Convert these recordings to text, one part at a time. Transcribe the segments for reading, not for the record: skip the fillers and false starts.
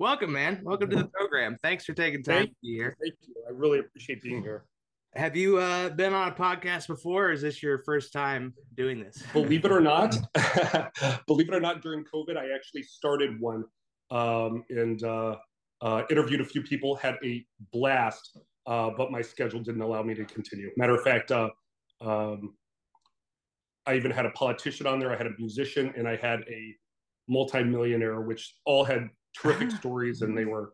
Welcome, man. Welcome to the program. Thanks for taking time Thank to be here. thank you. I really appreciate being here. Have you been on a podcast before, or is this your first time doing this? Believe it or not, believe it or not, during COVID, I actually started one and interviewed a few people, had a blast, but my schedule didn't allow me to continue. Matter of fact, um, I even had a politician on there, I had a musician, and I had a multimillionaire, which all had terrific stories, and they were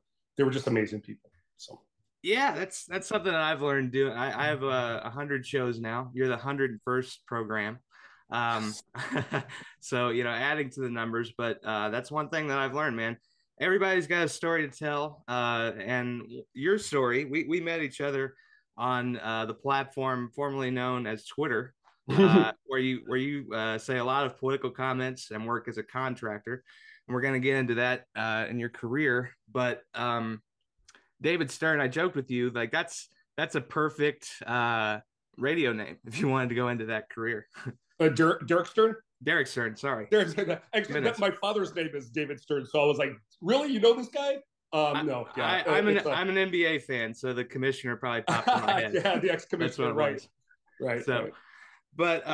just amazing people. So. Yeah, that's something that I've learned doing. I have 100 shows now. You're the 101st program. Um, so adding to the numbers, but that's one thing that I've learned, man. Everybody's got a story to tell, and your story. We met each other on the platform formerly known as Twitter, where you say a lot of political comments and work as a contractor. And we're going to get into that in your career, but David Stern, I joked with you, like that's a perfect radio name if you wanted to go into that career. Derek Stern. Derek Stern, sorry. Actually, my father's name is David Stern, so I was like, "Really, you know this guy?" No, yeah, I'm an NBA fan, so the commissioner probably popped in my head. Yeah, the ex-commissioner, right, was. right, So, right. but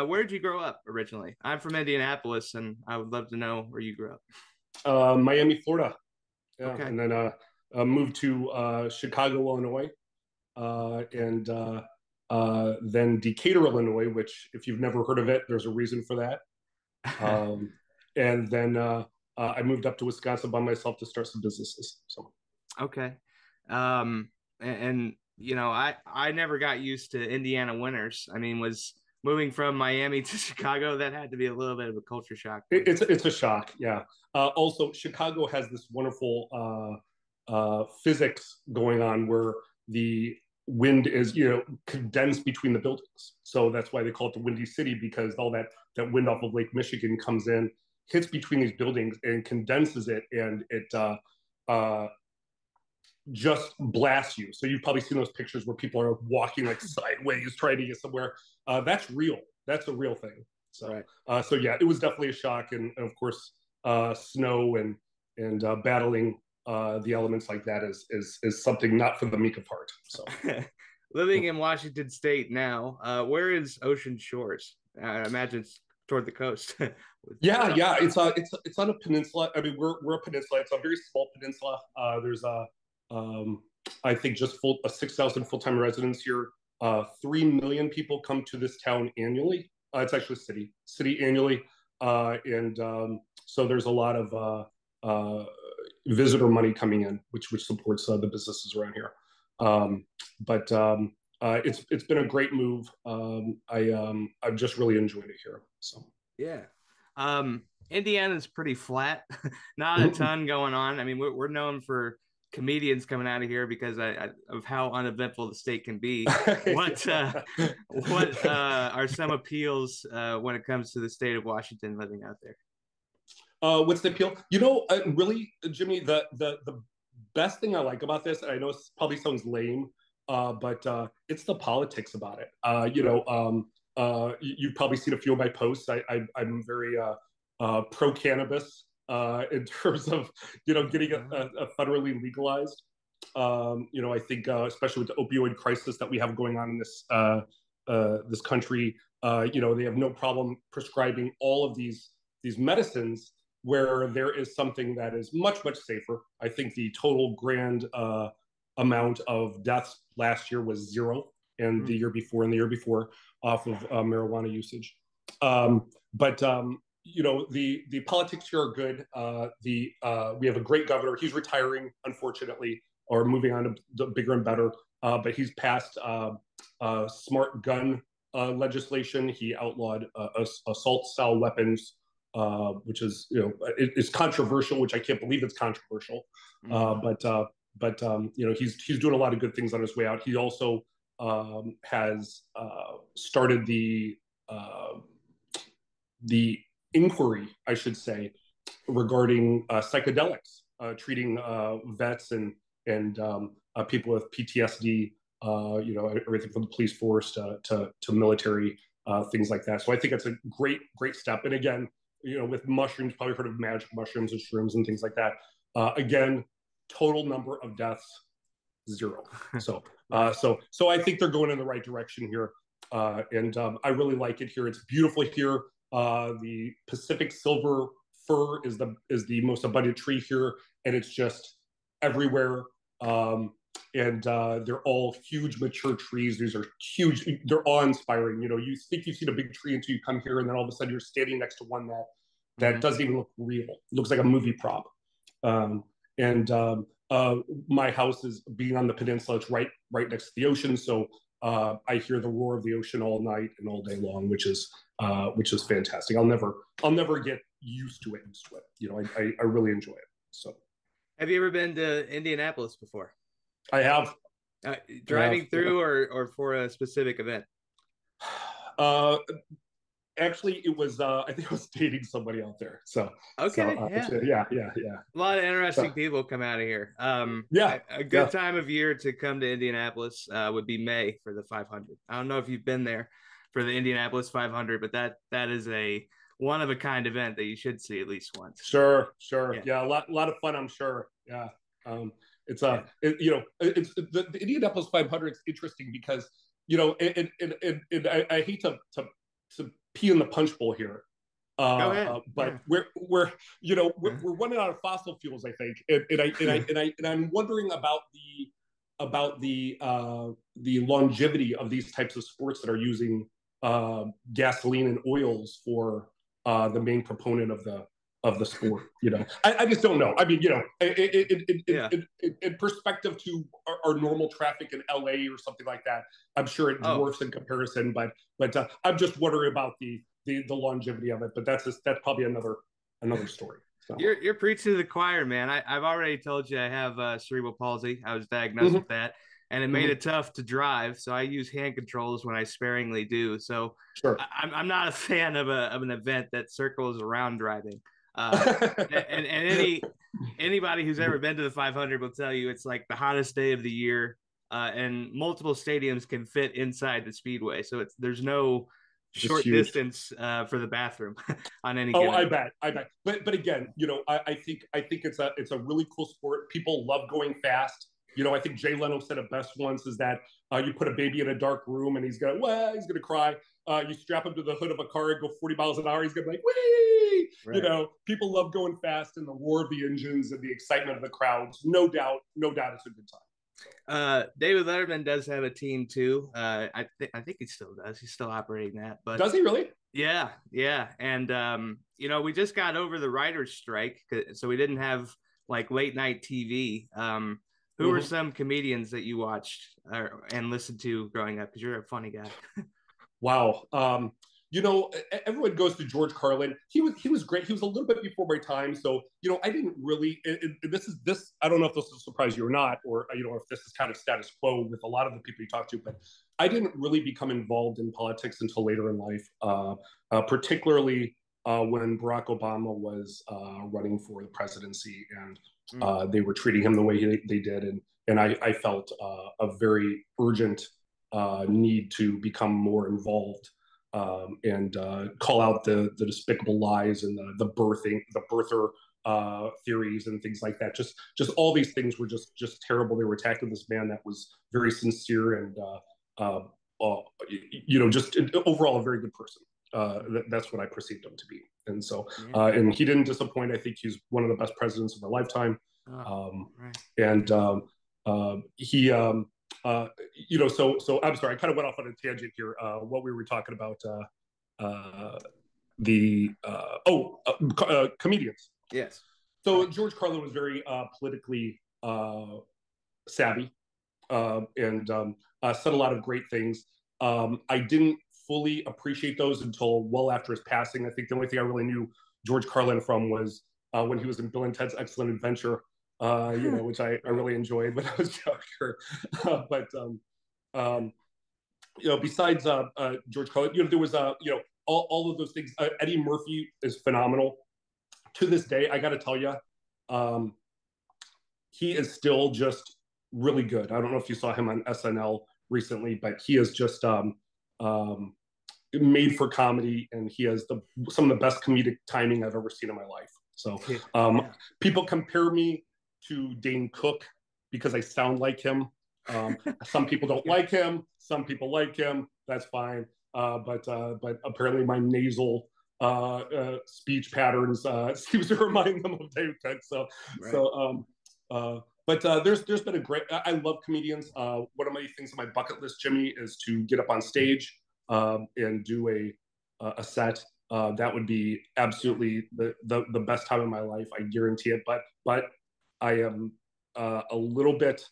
where did you grow up originally? I'm from Indianapolis, and I would love to know where you grew up. Miami, Florida, yeah, Okay. and then moved to Chicago, Illinois, and then Decatur, Illinois, which, if you've never heard of it, there's a reason for that. Um, and then I moved up to Wisconsin by myself to start some businesses. So Okay. I never got used to Indiana winters. I mean, was moving from Miami to Chicago, that had to be a little bit of a culture shock for you. it's a shock, yeah. Also, Chicago has this wonderful physics going on where the wind is condensed between the buildings, so that's why they call it the Windy City, because all that wind off of Lake Michigan comes in, hits between these buildings and condenses it, and it just blasts you. So you've probably seen those pictures where people are walking like sideways trying to get somewhere. That's real. That's a real thing. So, Right. so yeah, it was definitely a shock, and of course, snow and battling the elements like that is something not for the meek of heart. So, Living in Washington State now, where is Ocean Shores? I imagine it's toward the coast. yeah, it's on a peninsula. I mean, we're a peninsula. It's a very small peninsula. There's um, I think just 6,000 full time residents here. 3 million people come to this town annually. It's actually city annually, and so there's a lot of visitor money coming in, which supports the businesses around here. But it's been a great move. I've just really enjoyed it here. So. Yeah. Indiana's pretty flat. Not a ton going on. I mean, we're known for comedians coming out of here because of how uneventful the state can be. What are some appeals when it comes to the state of Washington living out there? What's the appeal? Really, Jimmy, the best thing I like about this, and I know it probably sounds lame, but it's the politics about it. You've probably seen a few of my posts. I'm very pro cannabis in terms of getting a federally legalized. I think especially with the opioid crisis that we have going on in this country, they have no problem prescribing all of these medicines where there is something that is much safer. I think the total grand amount of deaths last year was zero, and the year before off of marijuana usage. But the politics here are good. We have a great governor. He's retiring, unfortunately, or moving on to the bigger and better. But he's passed smart gun legislation. He outlawed assault style weapons, which is it's controversial, which I can't believe it's controversial. But he's doing a lot of good things on his way out. He also has started the inquiry, I should say, regarding psychedelics, treating vets and people with PTSD. Everything from the police force to military things like that. So I think it's a great step. And again, with mushrooms, probably heard of magic mushrooms and shrooms and things like that. Again, total number of deaths, 0. So I think they're going in the right direction here, and I really like it here. It's beautiful here. The Pacific silver fir is the most abundant tree here, and it's just everywhere. And they're all huge, mature trees. These are huge. They're awe-inspiring. You think you've seen a big tree until you come here, and then all of a sudden you're standing next to one that doesn't even look real. It looks like a movie prop. And my house is being on the peninsula. It's right next to the ocean, so I hear the roar of the ocean all night and all day long, which is fantastic. I'll never get used to it. I really enjoy it. So, have you ever been to Indianapolis before? I have. Driving through or for a specific event? Actually, it was I think I was dating somebody out there. So okay, yeah. A lot of interesting people come out of here. A good time of year to come to Indianapolis would be May for the 500. I don't know if you've been there for the Indianapolis 500, but that is a one of a kind event that you should see at least once. Sure. Yeah, a lot of fun, I'm sure. Yeah. It's it's the Indianapolis 500 is interesting because I hate to pee in the punch bowl here, but we're running out of fossil fuels, I think, and I'm wondering about the longevity of these types of sports that are using gasoline and oils for the main proponent of the sport. I just don't know. I mean, in perspective to our normal traffic in LA or something like that, I'm sure it dwarfs in comparison. But I'm just wondering about the longevity of it. But that's probably another story. So. You're preaching to the choir, man. I've already told you I have cerebral palsy. I was diagnosed with that, and it made it tough to drive. So I use hand controls when I sparingly do. So sure. I'm not a fan of an event that circles around driving. And anybody who's ever been to the 500 will tell you it's like the hottest day of the year, and multiple stadiums can fit inside the speedway. So there's no short distance for the bathroom on any. Oh, I bet. But again, I think it's a really cool sport. People love going fast. I think Jay Leno said it best once is that you put a baby in a dark room and he's gonna cry. You strap him to the hood of a car and go 40 miles an hour. He's gonna be like, wee! Right. People love going fast and the roar of the engines and the excitement of the crowds. No doubt, it's a good time. David Letterman does have a team too. I think he still does. He's still operating that. But does he really? Yeah. And we just got over the writers' strike, so we didn't have like late night TV. Who were some comedians that you watched and listened to growing up? Because you're a funny guy. Wow. Everyone goes to George Carlin. He was great. He was a little bit before my time. So, I didn't really, this, I don't know if this will surprise you or not, or, if this is kind of status quo with a lot of the people you talk to, but I didn't really become involved in politics until later in life, particularly when Barack Obama was running for the presidency and they were treating him the way they did. And I felt a very urgent need to become more involved and call out the despicable lies and the birther theories and things like that. Just all these things were just terrible. They were attacking this man that was very sincere and just overall a very good person. That's what I perceived him to be. And so, and he didn't disappoint. I think he's one of the best presidents of our lifetime. And he, so I'm sorry, I kind of went off on a tangent here. What we were talking about, comedians. Yes. So George Carlin was very politically savvy and said a lot of great things. I didn't fully appreciate those until well after his passing. I think the only thing I really knew George Carlin from was when he was in Bill and Ted's Excellent Adventure, which I really enjoyed when I was younger. Besides George Carlin, there was all of those things. Eddie Murphy is phenomenal. To this day, I got to tell you, he is still just really good. I don't know if you saw him on SNL recently, but he is just made for comedy, and he has some of the best comedic timing I've ever seen in my life. So Yeah. people compare me to Dane Cook because I sound like him. Some people don't like him. Some people like him. That's fine. But apparently my nasal speech patterns seems to remind them of Dane Cook. So Right. but there's been a great. I love comedians. One of my things on my bucket list, Jimmy, is to get up on stage and do a set. That would be absolutely the best time of my life. I guarantee it. But I am a little bit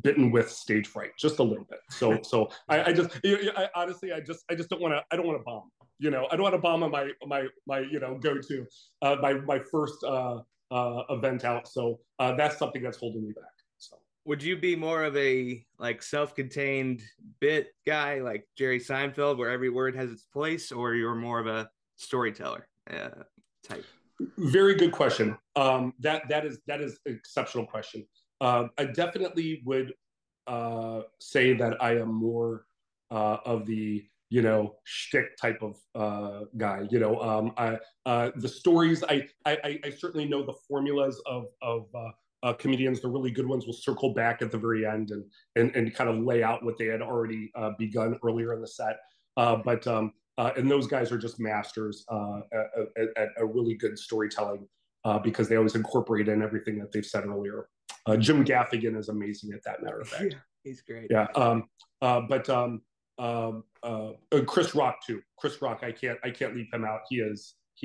bitten with stage fright, just a little bit. So I just honestly I just don't want to. I don't want to bomb. I don't want to bomb on my go to my first event out. So that's something that's holding me back. So would you be more of a like self-contained bit guy like Jerry Seinfeld where every word has its place, or you're more of a storyteller type? Very good question. That is an exceptional question. I definitely would say that I am more of the shtick type of guy. The stories. I certainly know the formulas of comedians. The really good ones will circle back at the very end and kind of lay out what they had already begun earlier in the set. And those guys are just masters at a really good storytelling because they always incorporate in everything that they've said earlier. Jim Gaffigan is amazing at that, matter of fact. Yeah, he's great. Yeah. Chris Rock too. Chris Rock, I can't leave him out. He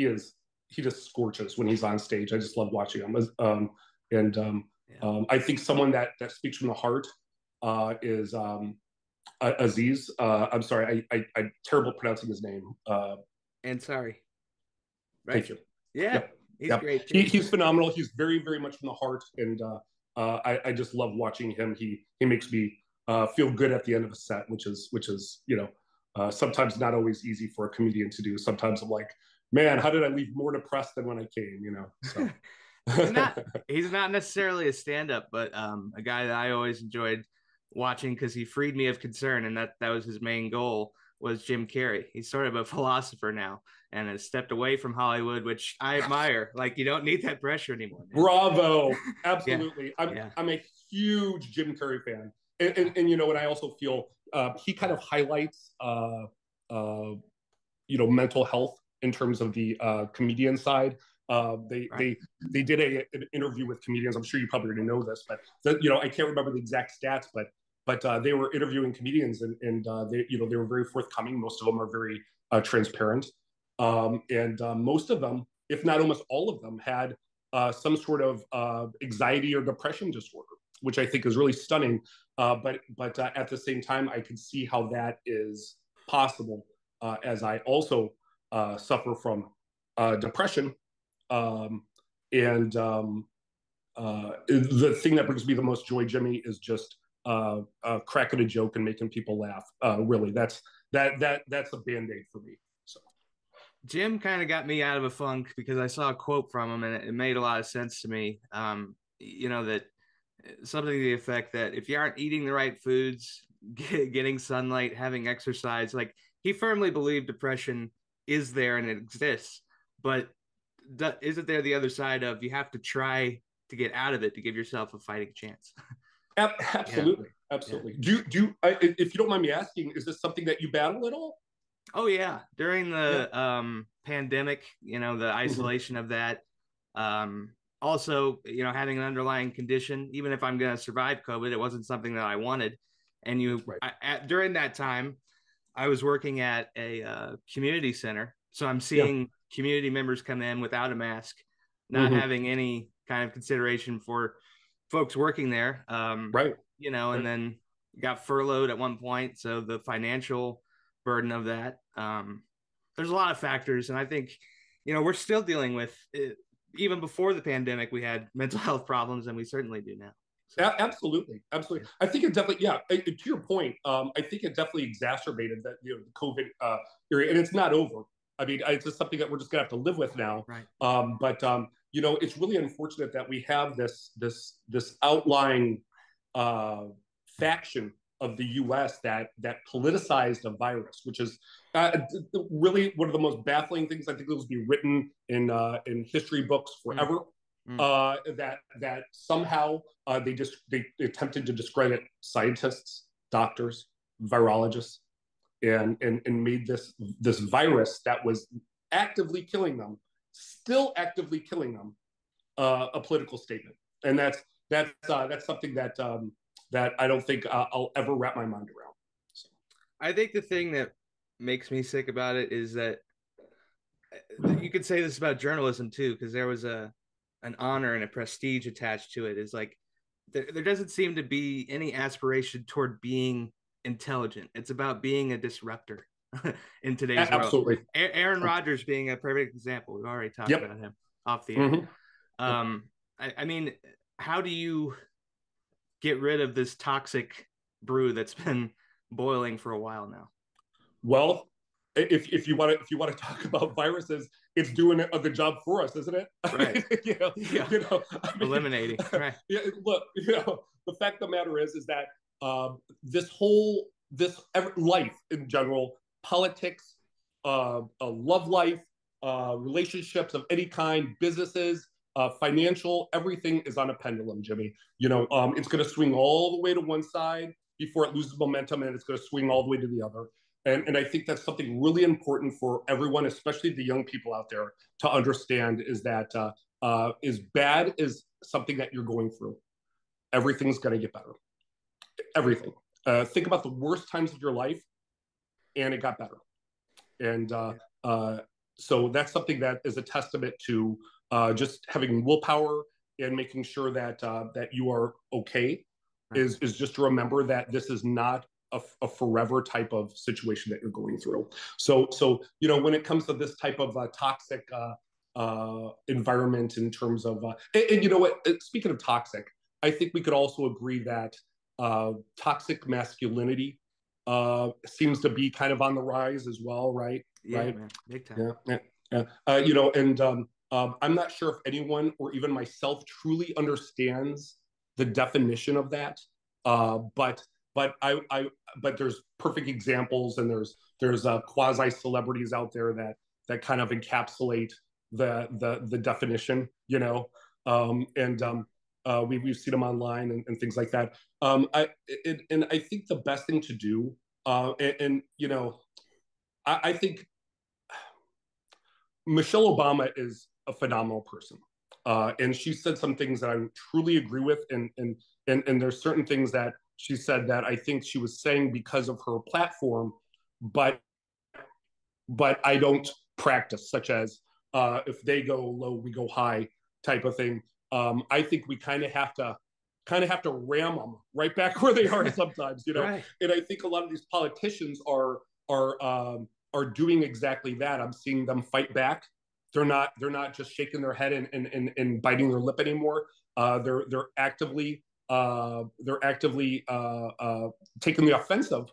just scorches when he's on stage. I just love watching him. I think someone that speaks from the heart is Aziz. I'm sorry, I'm terrible at pronouncing his name. Ansari. Right? Thank you. Yeah, yep. He's yep. great. Too. He's phenomenal. He's very, very much from the heart, and I just love watching him. He makes me feel good at the end of a set, which is sometimes not always easy for a comedian to do. Sometimes I'm like, man, how did I leave more depressed than when I came? So. he's not necessarily a stand-up, but a guy that I always enjoyed watching because he freed me of concern, and that was his main goal, was Jim Carrey. He's sort of a philosopher now and has stepped away from Hollywood, which I admire. Like, you don't need that pressure anymore. Man. Bravo. Absolutely. Yeah. I'm a huge Jim Carrey fan. And I also feel he kind of highlights mental health in terms of the comedian side. They did an interview with comedians. I'm sure you probably already know this, but I can't remember the exact stats, but they were interviewing comedians, and they were very forthcoming. Most of them are very transparent, and most of them, if not almost all of them, had some sort of anxiety or depression disorder, which I think is really stunning. But at the same time, I can see how that is possible, as I also suffer from depression. The thing that brings me the most joy, Jimmy, is just cracking a joke and making people laugh. Really, that's a band-aid for me. So Jim kind of got me out of a funk because I saw a quote from him and it made a lot of sense to me. That something to the effect that if you aren't eating the right foods, getting sunlight, having exercise, like he firmly believed depression is there and it exists, but isn't there the other side of you have to try to get out of it to give yourself a fighting chance? Absolutely. Yeah. Absolutely. Yeah. Do if you don't mind me asking, is this something that you battle at all? Oh yeah. During the pandemic, the isolation of that. Also, having an underlying condition, even if I'm going to survive COVID, it wasn't something that I wanted. And during that time, I was working at a community center. So I'm seeing community members come in without a mask, not having any kind of consideration for folks working there. And then got furloughed at one point. So the financial burden of that, there's a lot of factors. And I think, we're still dealing with it. Even before the pandemic, we had mental health problems, and we certainly do now. So. Absolutely. I think it definitely, to your point, I think it definitely exacerbated that, the COVID area, and it's not over. I mean, it's just something that we're just gonna have to live with now. Right. It's really unfortunate that we have this outlying faction of the U.S. that politicized a virus, which is really one of the most baffling things. I think it will be written in history books forever. That somehow they attempted to discredit scientists, doctors, virologists, and made this virus that was actively killing them, still actively killing them, a political statement. And that's something that that I don't think I'll ever wrap my mind around. So. I think the thing that makes me sick about it is that you could say this about journalism too, because there was an honor and a prestige attached to it. Is like there doesn't seem to be any aspiration toward being intelligent. It's about being a disruptor in today's world. Absolutely. Aaron Rodgers being a perfect example. We've already talked about him off the air. I mean, how do you get rid of this toxic brew that's been boiling for a while now? Well, if you want to talk about viruses, it's doing the job for us, isn't it? Right. Eliminating. Right. Yeah. Look, the fact of the matter is that this life in general, politics, love life, relationships of any kind, businesses, financial, everything is on a pendulum, Jimmy. It's going to swing all the way to one side before it loses momentum, and it's going to swing all the way to the other. And I think that's something really important for everyone, especially the young people out there, to understand is that as bad as something that you're going through, everything's going to get better. Everything. Think about the worst times of your life, and it got better. And so that's something that is a testament to just having willpower and making sure that that you are okay. Right. Is just to remember that this is not a forever type of situation that you're going through. So when it comes to this type of toxic environment in terms of and you know what, speaking of toxic, I think we could also agree that toxic masculinity seems to be kind of on the rise as well, right? Yeah, right? Man. Big time. Yeah. I'm not sure if anyone or even myself truly understands the definition of that. But there's perfect examples, and there's quasi celebrities out there that kind of encapsulate the definition, we've seen them online and things like that. I think the best thing to do, I think Michelle Obama is a phenomenal person. And she said some things that I truly agree with. And there's certain things that she said that I think she was saying because of her platform, but I don't practice, such as if they go low, we go high type of thing. I think we kind of have to ram them right back where they are sometimes, Right. And I think a lot of these politicians are doing exactly that. I'm seeing them fight back. They're not just shaking their head and biting their lip anymore. They're actively taking the offensive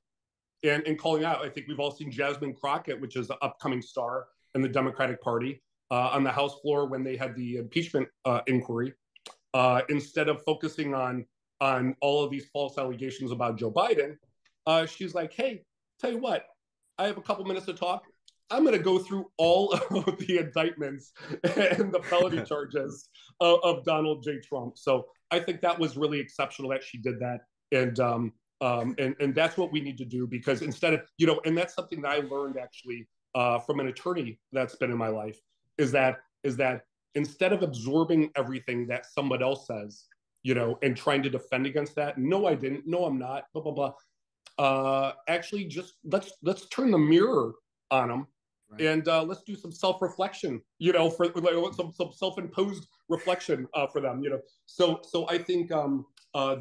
and calling out. I think we've all seen Jasmine Crockett, which is an upcoming star in the Democratic Party, on the House floor when they had the impeachment inquiry. Instead of focusing on all of these false allegations about Joe Biden, she's like, "Hey, tell you what, I have a couple minutes to talk. I'm going to go through all of the indictments and the felony charges of Donald J. Trump." So I think that was really exceptional that she did that. And that's what we need to do, because instead of, and that's something that I learned actually from an attorney that's been in my life, is that instead of absorbing everything that somebody else says, and trying to defend against that, no, I didn't, no, I'm not, blah, blah, blah. Actually, just let's turn the mirror on them. Right. And let's do some self-reflection, for some self-imposed reflection for them, So I think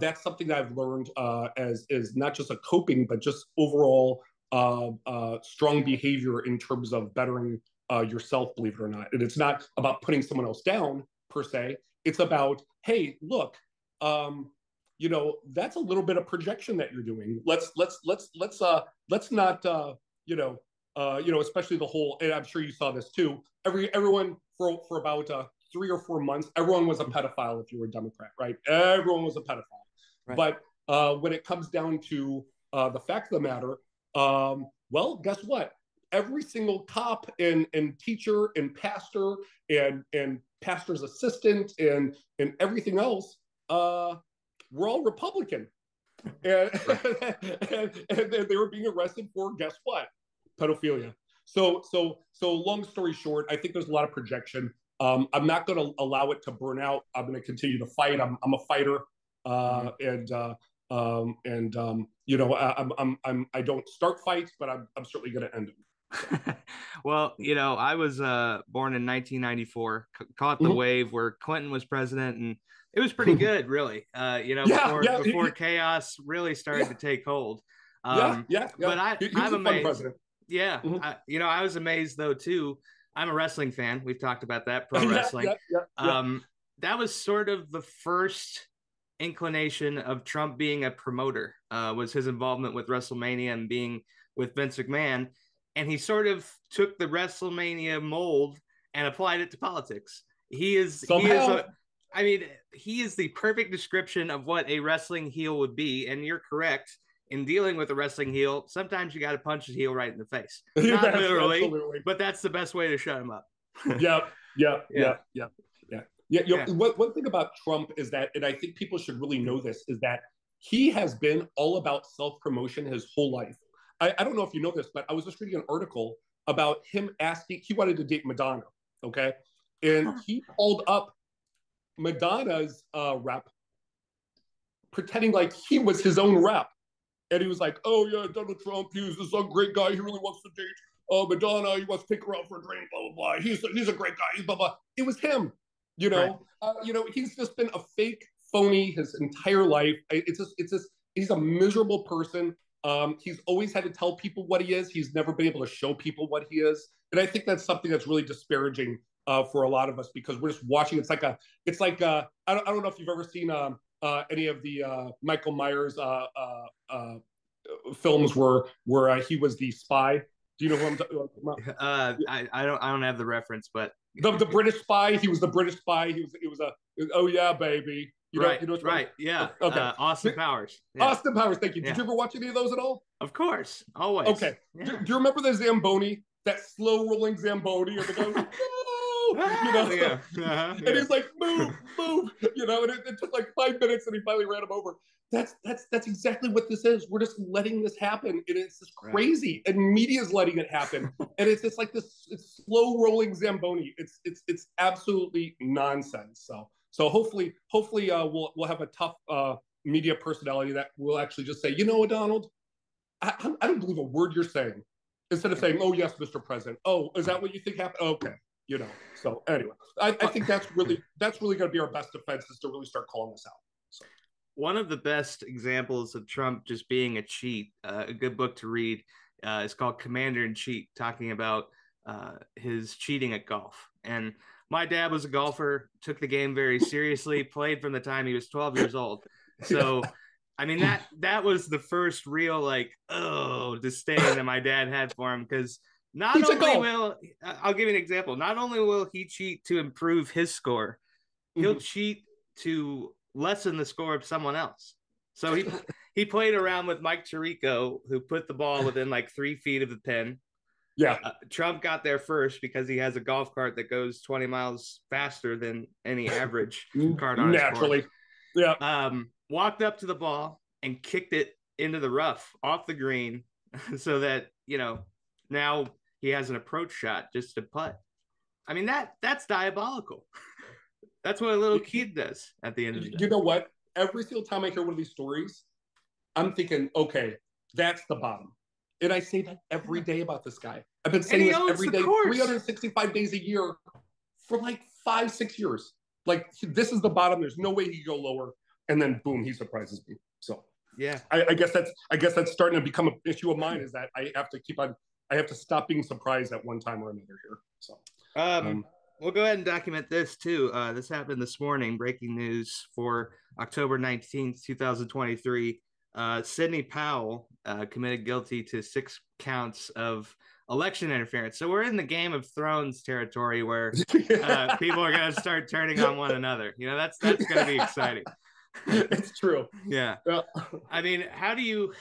that's something that I've learned as not just a coping, but just overall strong behavior in terms of bettering yourself, believe it or not. And it's not about putting someone else down per se. It's about, hey, look, that's a little bit of projection that you're doing. Let's not, especially the whole, and I'm sure you saw this too. Everyone for about 3 or 4 months, everyone was a pedophile if you were a Democrat, right? Everyone was a pedophile. Right. But when it comes down to The fact of the matter, well, guess what? Every single cop and teacher and pastor's assistant and everything else, we're all Republican. And, and they were being arrested for, guess what? Pedophilia. So long story short, I think there's a lot of projection. I'm not going to allow it to burn out. I'm going to continue to fight. I'm a fighter, and you know, I don't start fights, but I'm certainly going to end them. Well, you know, I was born in 1994, caught the wave where Clinton was president, and it was pretty good, really. You know, before chaos really started to take hold. But I'm amazed. Yeah, you know, I was amazed though too. I'm a wrestling fan. We've talked about that, pro wrestling. That was sort of the first inclination of Trump being a promoter. Was his involvement with WrestleMania and being with Vince McMahon. And he sort of took the WrestleMania mold and applied it to politics. He is the perfect description of what a wrestling heel would be. And you're correct. In dealing with a wrestling heel, sometimes you got to punch the heel right in the face. Not literally, but that's the best way to shut him up. Yeah. One thing about Trump is that, and I think people should really know this, is that he has been all about self-promotion his whole life. I don't know if you know this, but I was just reading an article about him asking, he wanted to date Madonna, okay? And he called up Madonna's rep, pretending like he was his own rep. And he was like, oh yeah, Donald Trump, he's this great guy, he really wants to date Madonna, he wants to take her out for a drink, blah, blah, blah. He's a great guy, blah, blah. It was him, you know? Right. He's just been a fake phony his entire life. He's a miserable person. He's always had to tell people what he is. He's never been able to show people what he is. And I think that's something that's really disparaging for a lot of us, because we're just watching. It's like I don't know if you've ever seen any of the Michael Myers films where he was the spy. Do you know who I'm talking about? I don't have the reference, but the British spy. He was the British spy. He was oh yeah, baby. Right. Yeah. Okay. Austin Powers. Yeah. Austin Powers. Thank you. Did you ever watch any of those at all? Of course. Always. Okay. Yeah. Do you remember the Zamboni? That slow rolling Zamboni, or the guy was like, no! And he's like, move. And it took like 5 minutes, and he finally ran him over. That's exactly what this is. We're just letting this happen, and it's just crazy. Right. And media's letting it happen, and it's just like this. It's slow rolling Zamboni. It's absolutely nonsense. So hopefully we'll have a tough media personality that will actually just say, you know what, Donald, I don't believe a word you're saying. Instead of saying, oh yes, Mr. President. Oh, is that what you think happened? Okay, So anyway, I think that's really going to be our best defense, is to really start calling this out. So. One of the best examples of Trump just being a cheat, a good book to read, is called Commander in Cheat, talking about his cheating at golf. And my dad was a golfer, took the game very seriously, played from the time he was 12 years old. So, I mean, that was the first real, disdain that my dad had for him, because I'll give you an example. Not only will he cheat to improve his score, he'll cheat to lessen the score of someone else. So he played around with Mike Tirico, who put the ball within like 3 feet of the pin. Yeah. Trump got there first because he has a golf cart that goes 20 miles faster than any average cart on naturally. His course. Yeah. Walked up to the ball and kicked it into the rough off the green so that, now he has an approach shot just to putt. I mean, that's diabolical. That's what a little kid does at the end of the day. You know what? Every single time I hear one of these stories, I'm thinking, okay, that's the bottom. And I say that every day about this guy. I've been saying this every day, 365 days a year for like 5-6 years. Like, this is the bottom. There's no way he could go lower. And then boom, he surprises me. So yeah, I guess that's starting to become an issue of mine, is that I have to stop being surprised at one time or another here. So we'll go ahead and document this too. This happened this morning. Breaking news for October 19th, 2023. Sidney Powell committed guilty to 6 counts of election interference. So we're in the Game of Thrones territory where people are going to start turning on one another. That's going to be exciting. It's true. Yeah. I mean, how do you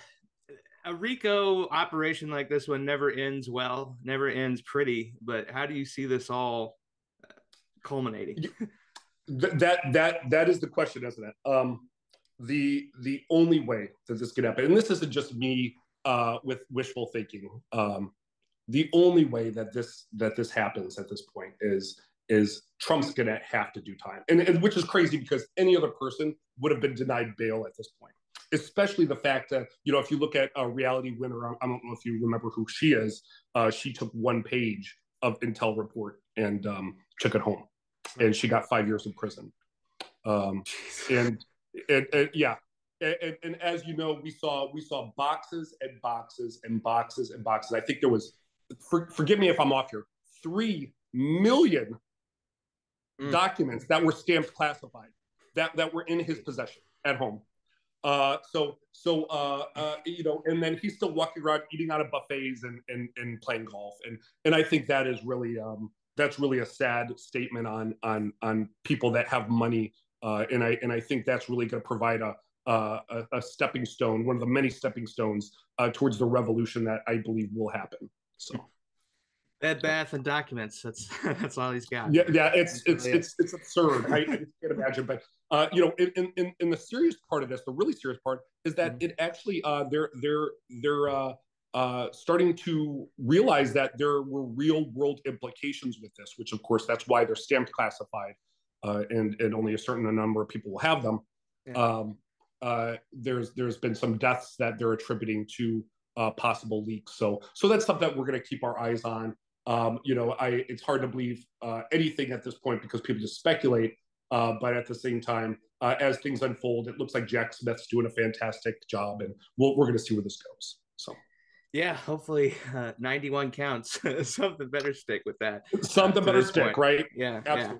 A RICO operation like this one never ends well, never ends pretty. But how do you see this all culminating? That is the question, isn't it? The only way that this could happen, and this isn't just me with wishful thinking. The only way that this happens at this point is Trump's going to have to do time, and which is crazy because any other person would have been denied bail at this point. Especially the fact that, if you look at a Reality Winner, I don't know if you remember who she is. She took one page of Intel report and took it home, and she got 5 years in prison. And, yeah, and as you know, we saw boxes and boxes and boxes and boxes. I think there was, forgive me if I'm off here, 3 million documents that were stamped classified that were in his possession at home. And then he's still walking around eating out of buffets and playing golf, and I think that is really that's really a sad statement on people that have money, and I think that's really going to provide a stepping stone, one of the many stepping stones towards the revolution that I believe will happen. So. Bed Bath and documents. That's all he's got. Yeah. It's absurd. I just can't imagine. But in the serious part of this, the really serious part is that it actually they're starting to realize that there were real world implications with this, which of course that's why they're stamped classified, and only a certain number of people will have them. Yeah. There's been some deaths that they're attributing to possible leaks. So that's something that we're going to keep our eyes on. It's hard to believe anything at this point because people just speculate. But at the same time, as things unfold, it looks like Jack Smith's doing a fantastic job, and we're going to see where this goes. So, yeah, hopefully 91 counts. Something better stick with that. Something better stick, point. Right? Yeah, absolutely.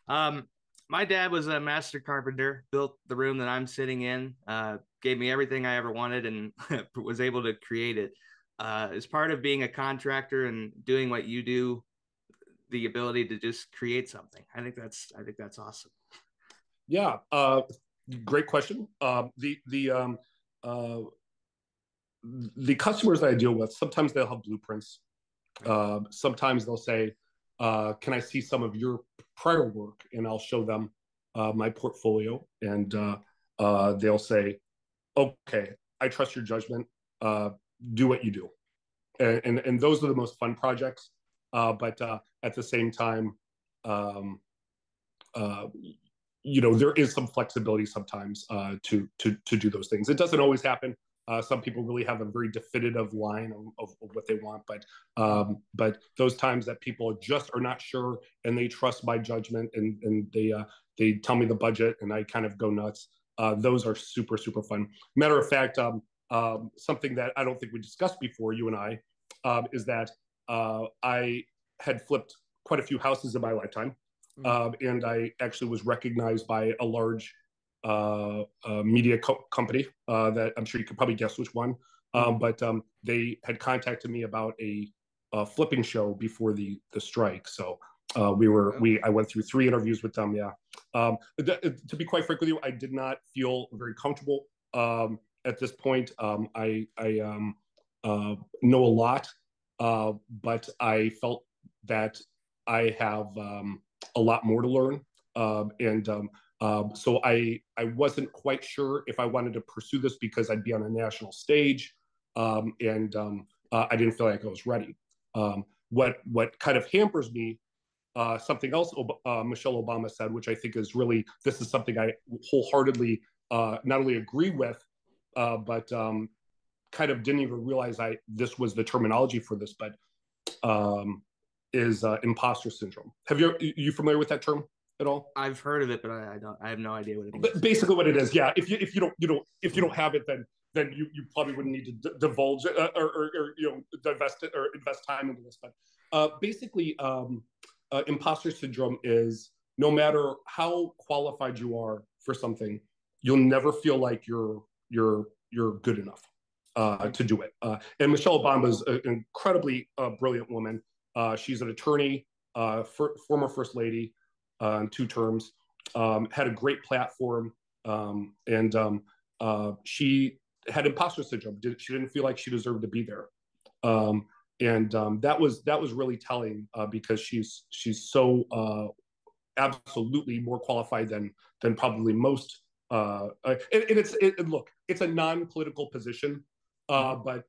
Yeah. My dad was a master carpenter, built the room that I'm sitting in, gave me everything I ever wanted, and was able to create it. As part of being a contractor and doing what you do, the ability to just create something. I think that's awesome. Yeah. Great question. The customers that I deal with, sometimes they'll have blueprints. Sometimes they'll say, can I see some of your prior work? And I'll show them my portfolio, and they'll say, okay, I trust your judgment. Do what you do. And those are the most fun projects. But at the same time, there is some flexibility sometimes to do those things. It doesn't always happen. Some people really have a very definitive line of what they want, but those times that people just are not sure and they trust my judgment, and they tell me the budget and I kind of go nuts. Those are super, super fun. Matter of fact, something that I don't think we discussed before, you and I, is that I had flipped quite a few houses in my lifetime, and I actually was recognized by a large media company that I'm sure you could probably guess which one. But they had contacted me about a flipping show before the strike. So I went through 3 interviews with them. Yeah. To be quite frank with you, I did not feel very comfortable at this point. I know a lot, but I felt that I have a lot more to learn, so I wasn't quite sure if I wanted to pursue this because I'd be on a national stage, and I didn't feel like I was ready. What kind of hampers me, something else Michelle Obama said, which I think is really, this is something I wholeheartedly not only agree with, but kind of didn't even realize this was the terminology for this, but is imposter syndrome. You familiar with that term at all? I've heard of it, but I have no idea what it is. But basically, what it is, yeah. If you don't have it, then you probably wouldn't need to divulge it, or divest it or invest time into this. But basically, imposter syndrome is, no matter how qualified you are for something, you'll never feel like you're good enough to do it. And Michelle Obama is an incredibly brilliant woman. She's an attorney, former first lady in 2 terms, had a great platform, and she had imposter syndrome. She didn't feel like she deserved to be there. Um, and that was really telling, because she's so absolutely more qualified than probably most. Look, it's a non-political position, but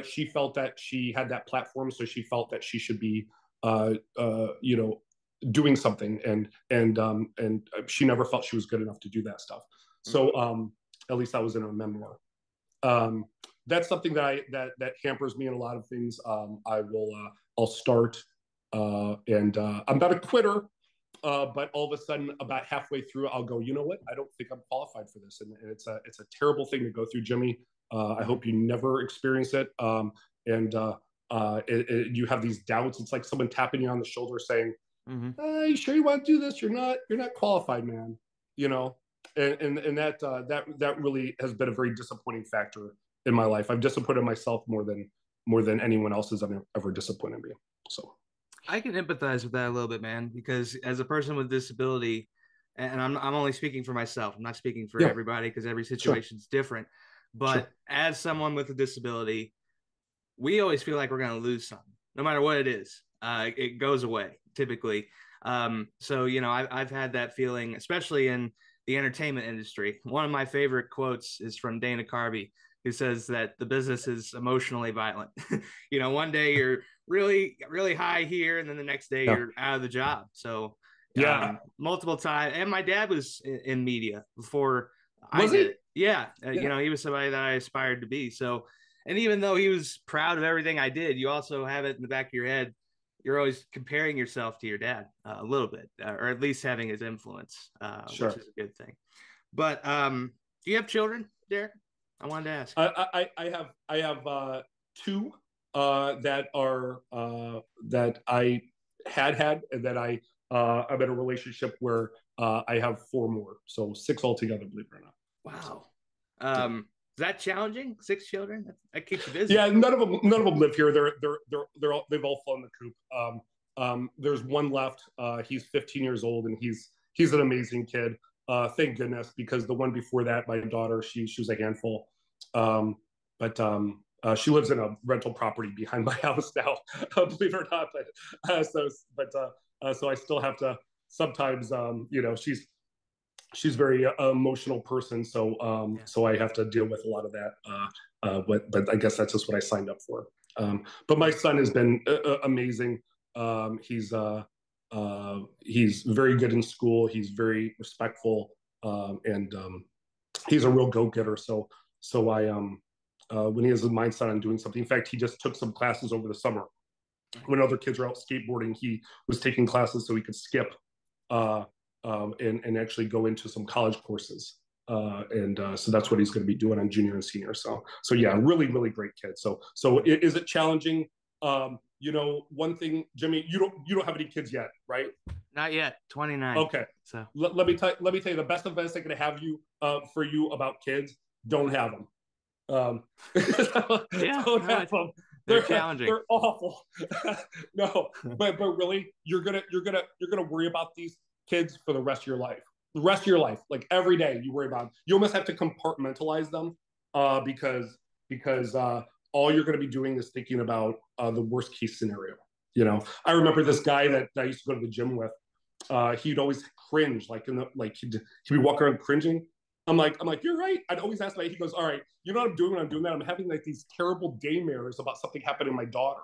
she felt that she had that platform, so she felt that she should be, you know, doing something, and she never felt she was good enough to do that stuff. So at least that was in her memoir. Um, that's something that hampers me in a lot of things. I'll start, and I'm not a quitter, but all of a sudden, about halfway through, I'll go, you know what? I don't think I'm qualified for this, and it's a terrible thing to go through, Jimmy. I hope you never experience it. And you have these doubts. It's like someone tapping you on the shoulder saying, "You sure you want to do this? You're not qualified, man." You know, and that really has been a very disappointing factor in my life. I've disappointed myself more than anyone else has ever disappointed me. So I can empathize with that a little bit, man, because as a person with disability, and I'm only speaking for myself. I'm not speaking for yeah, everybody because every sure, situation is different. sure, But as someone with a disability, we always feel like we're going to lose something, no matter what it is. It goes away typically. So I've had that feeling, especially in the entertainment industry. One of my favorite quotes is from Dana Carvey, who says that the business is emotionally violent. One day you're really, really high here, and then the next day yeah, you're out of the job. So yeah. multiple times, and my dad was in media before I Was did he? it. Yeah, Yeah, he was somebody that I aspired to be. So, and even though he was proud of everything I did, you also have it in the back of your head. You're always comparing yourself to your dad a little bit, or at least having his influence, which sure. is a good thing. But do you have children, Derek? I wanted to ask. I have two that are that I had, and that I'm in a relationship where I have four more, so six altogether, believe it or not. Wow. Yeah. Is that challenging? Six children? That keeps you busy. Yeah, none of them live here. They've all flown the coop. There's one left. He's 15 years old, and he's an amazing kid. Thank goodness, because the one before that, my daughter, she was a handful. But she lives in a rental property behind my house now, believe it or not. So I still have to sometimes, she's very emotional person, Yeah. so I have to deal with a lot of that. But I guess that's just what I signed up for. But my son has been amazing. He's very good in school. He's very respectful, and he's a real go getter. So I when he has his mindset on doing something. In fact, he just took some classes over the summer. When other kids were out skateboarding, he was taking classes so he could skip, and actually go into some college courses. And so that's what he's going to be doing on junior and senior. So yeah, really, really great kid. So is it challenging? One thing, Jimmy, you don't have any kids yet, right? Not yet. 29. Okay. So Let me tell you the best advice I can have you for you about kids. Don't have them. yeah, Don't no, have them. they're challenging. They're awful. No, but really, you're gonna worry about these kids for the rest of your life. The rest of your life, like every day, you worry about them. You almost have to compartmentalize them, because all you're going to be doing is thinking about the worst case scenario. I remember this guy that I used to go to the gym with. He'd always cringe, like he'd be walking around cringing. I'm like, you're right. I'd always ask him. He goes, all right, you know what I'm doing when I'm doing that? I'm having like these terrible daymares about something happening to my daughter,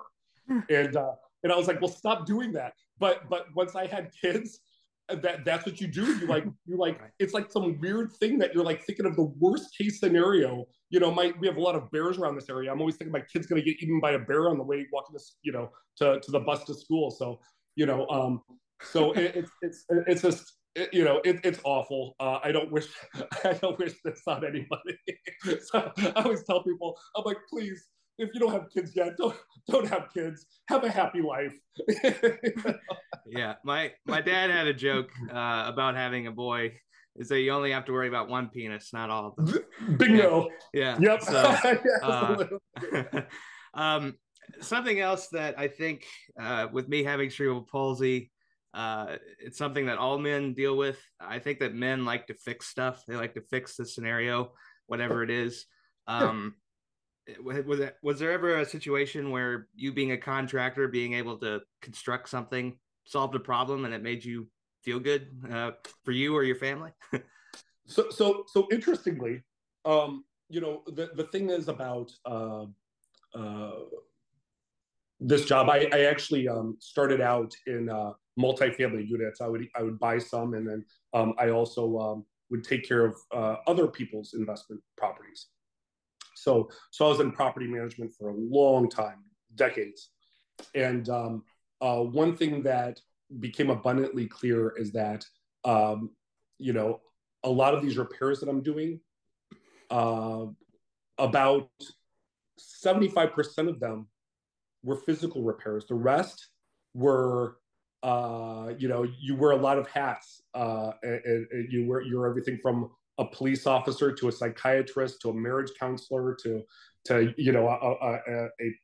and I was like, well, stop doing that. But once I had kids, that's what you do. You like Right. it's like some weird thing that you're like thinking of the worst case scenario. We have a lot of bears around this area. I'm always thinking my kid's gonna get eaten by a bear on the way walking to the bus to school. So it's just it's awful. I don't wish this on anybody. So I always tell people, I'm like, please, if you don't have kids yet, don't have kids. Have a happy life. Yeah, my dad had a joke about having a boy. Is that you only have to worry about one penis, not all of them. Yeah, Bingo. yeah. Yep. So, uh, Absolutely. um, something else that I think with me having cerebral palsy, it's something that all men deal with. I think that men like to fix stuff. They like to fix the scenario, whatever it is. Sure. Um, was there ever a situation where you being a contractor, being able to construct something, solved a problem, and it made you feel good for you or your family? So interestingly, the thing is about uh, this job. I actually started out in multifamily units. I would buy some, and then I also would take care of other people's investment properties. So I was in property management for a long time, decades. And one thing that became abundantly clear is that um, you know a lot of these repairs that I'm doing, uh, about 75% of them were physical repairs. The rest were, you wear a lot of hats, and you're everything from a police officer to a psychiatrist to a marriage counselor to a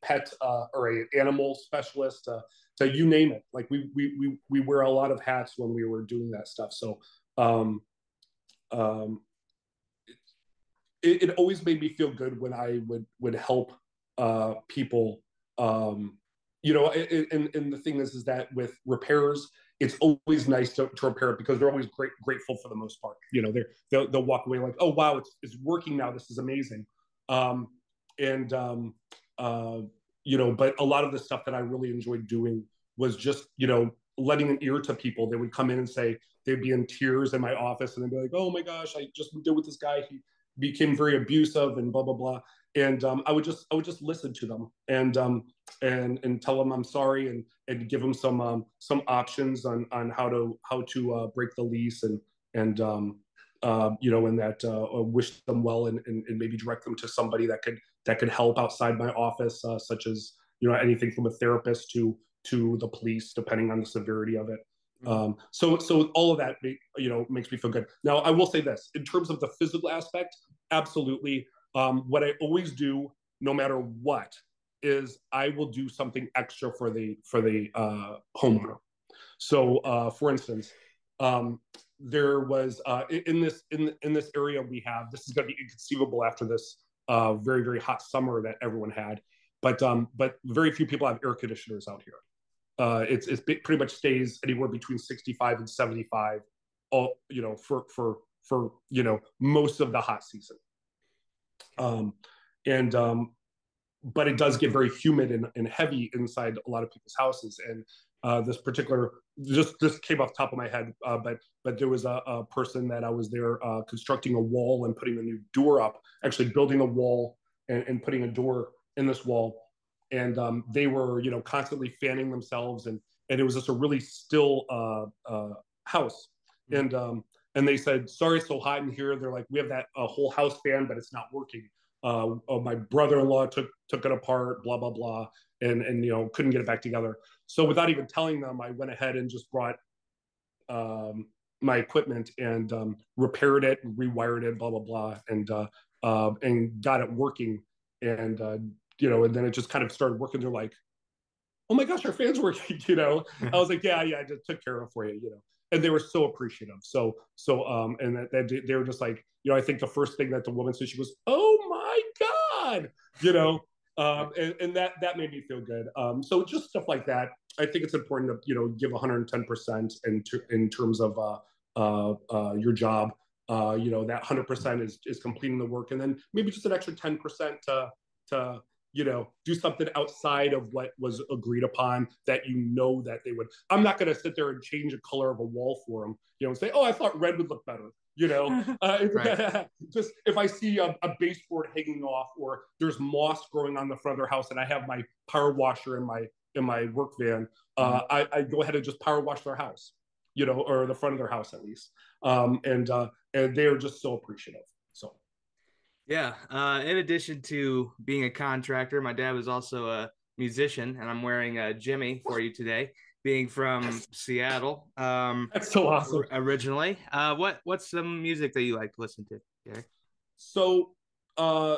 pet or an animal specialist to you name it. Like we wear a lot of hats when we were doing that stuff. So um, um, it always made me feel good when I would help people. Um, and the thing is that with repairs, it's always nice to repair it because they're always grateful for the most part. They'll walk away like, oh wow, it's working now. This is amazing. Um, and but a lot of the stuff that I really enjoyed doing was just letting an ear to people. They would come in and say they'd be in tears in my office and they'd be like, oh my gosh, I just did with this guy. He became very abusive and blah blah blah. And I would just listen to them and tell them I'm sorry and give them some options on how to break the lease and that wish them well and maybe direct them to somebody that could help outside my office, such as anything from a therapist to the police, depending on the severity of it. So all of that makes me feel good. Now I will say this in terms of the physical aspect, absolutely. What I always do, no matter what, is I will do something extra for the homeowner. So, for instance, there was in this area we have. This is going to be inconceivable after this very very hot summer that everyone had, but very few people have air conditioners out here. It's pretty much stays anywhere between 65 and 75, all for most of the hot season. Um, and But it does get very humid and heavy inside a lot of people's houses. And this came off the top of my head, but there was a person that I was there constructing a wall and putting a new door up, actually building a wall and putting a door in this wall, and they were constantly fanning themselves, and it was just a really still house, and they said, sorry it's so hot in here. They're like, we have that whole house fan, but it's not working. My brother-in-law took it apart, blah blah blah, and couldn't get it back together. So without even telling them, I went ahead and just brought my equipment and repaired it, and rewired it, blah blah blah, and got it working. And and then it just kind of started working. They're like, oh my gosh, our fans working. I was like, yeah, I just took care of it for you. And they were so appreciative. And that they were just like, I think the first thing that the woman said, she goes, oh my God, and that made me feel good. So just stuff like that. I think it's important to, give 110% in terms of your job. That 100% is completing the work, and then maybe just an extra 10% to do something outside of what was agreed upon that that they would. I'm not going to sit there and change the color of a wall for them, and say, oh, I thought red would look better. Right. Just if I see a baseboard hanging off or there's moss growing on the front of their house and I have my power washer in my work van, I go ahead and just power wash their house, or the front of their house at least. And they are just so appreciative. So Yeah. In addition to being a contractor, my dad was also a musician, and I'm wearing a Jimmy for you today, being from Seattle. That's so awesome. Originally, what's some music that you like to listen to, Gary? So, uh,